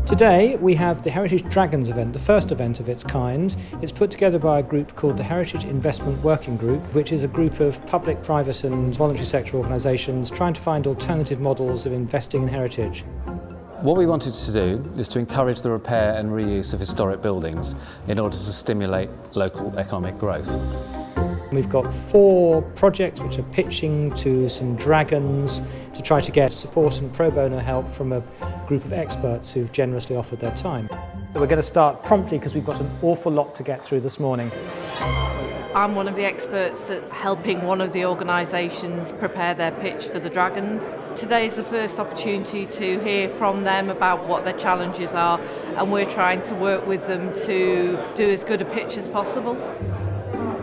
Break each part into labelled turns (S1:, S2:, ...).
S1: Today we have the Heritage Dragons event, the first event of its kind. It's put together by a group called the Heritage Investment Working Group, which is a group of public, private and voluntary sector organisations trying to find alternative models of investing in heritage.
S2: What we wanted to do is to encourage the repair and reuse of historic buildings in order to stimulate local economic growth.
S1: We've got 4 projects which are pitching to some dragons to try to get support and pro bono help from a group of experts who've generously offered their time. So we're going to start promptly because we've got an awful lot to get through this morning.
S3: I'm one of the experts that's helping one of the organisations prepare their pitch for the Dragons. Today is the first opportunity to hear from them about what their challenges are, and we're trying to work with them to do as good a pitch as possible.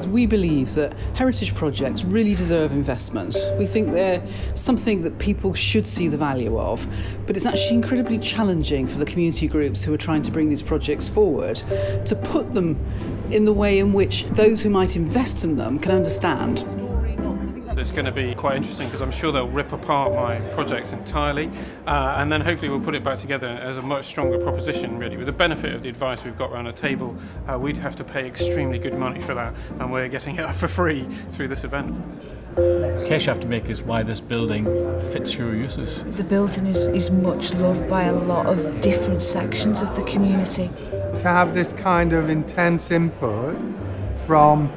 S4: We believe that heritage projects really deserve investment. We think they're something that people should see the value of, but it's actually incredibly challenging for the community groups who are trying to bring these projects forward to put them in the way in which those who might invest in them can understand.
S5: It's going to be quite interesting because I'm sure they'll rip apart my project entirely and then hopefully we'll put it back together as a much stronger proposition, really. With the benefit of the advice we've got around a table, we'd have to pay extremely good money for that, and we're getting it for free through this event.
S6: The case you have to make is why this building fits your uses.
S7: The building is much loved by a lot of different sections of the community.
S8: To have this kind of intense input from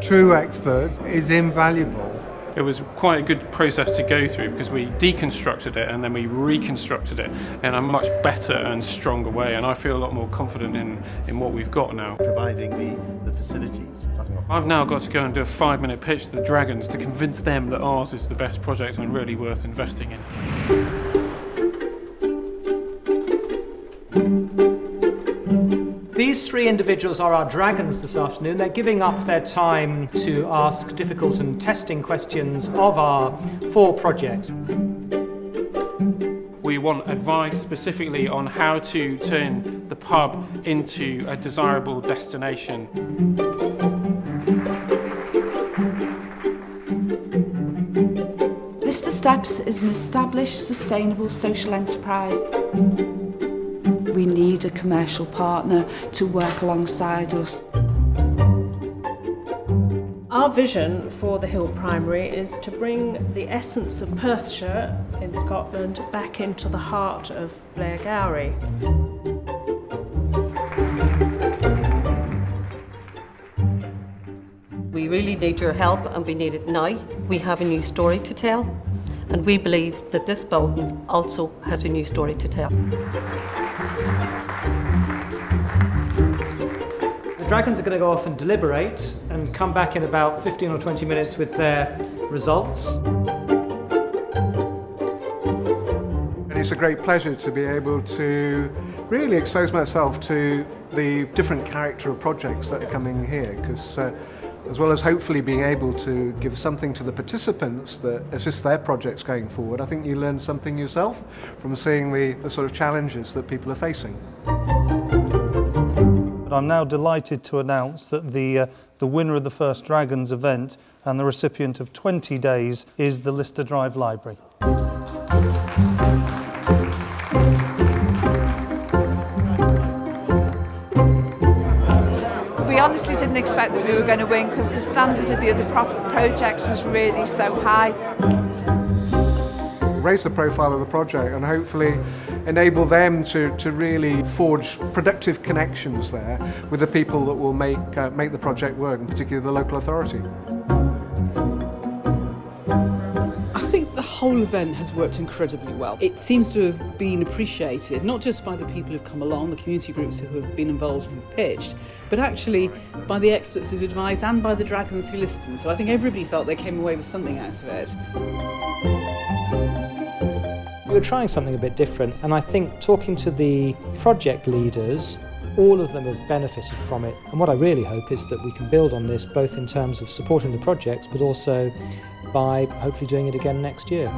S8: true experts is invaluable.
S5: It was quite a good process to go through because we deconstructed it and then we reconstructed it in a much better and stronger way, and I feel a lot more confident in what we've got now.
S9: Providing the facilities.
S5: I've now got to go and do a 5-minute pitch to the Dragons to convince them that ours is the best project and really worth investing in.
S1: These 3 individuals are our dragons this afternoon. They're giving up their time to ask difficult and testing questions of our 4 projects.
S5: We want advice specifically on how to turn the pub into a desirable destination.
S7: Lister Steps is an established, sustainable social enterprise. We need a commercial partner to work alongside us.
S10: Our vision for the Hill Primary is to bring the essence of Perthshire in Scotland back into the heart of Blairgowrie.
S11: We really need your help and we need it now. We have a new story to tell, and we believe that this building also has a new story to tell.
S1: The Dragons are going to go off and deliberate and come back in about 15 or 20 minutes with their results.
S8: And it's a great pleasure to be able to really expose myself to the different character of projects that are coming here, because as well as hopefully being able to give something to the participants that assists their projects going forward, I think you learn something yourself from seeing the sort of challenges that people are facing.
S12: But I'm now delighted to announce that the winner of the first Dragons event and the recipient of 20 days is the Lister Drive Library.
S3: We honestly didn't expect that we were going to win because the standard of the other projects was really so high.
S8: Raise the profile of the project and hopefully enable them to really forge productive connections there with the people that will make the project work, and particularly the local authority.
S4: I think the whole event has worked incredibly well. It seems to have been appreciated, not just by the people who've come along, the community groups who have been involved and who've pitched, but actually by the experts who've advised and by the Dragons who listened. So I think everybody felt they came away with something out of it.
S1: We were trying something a bit different, and I think talking to the project leaders, all of them have benefited from it. And what I really hope is that we can build on this, both in terms of supporting the projects, but also by hopefully doing it again next year.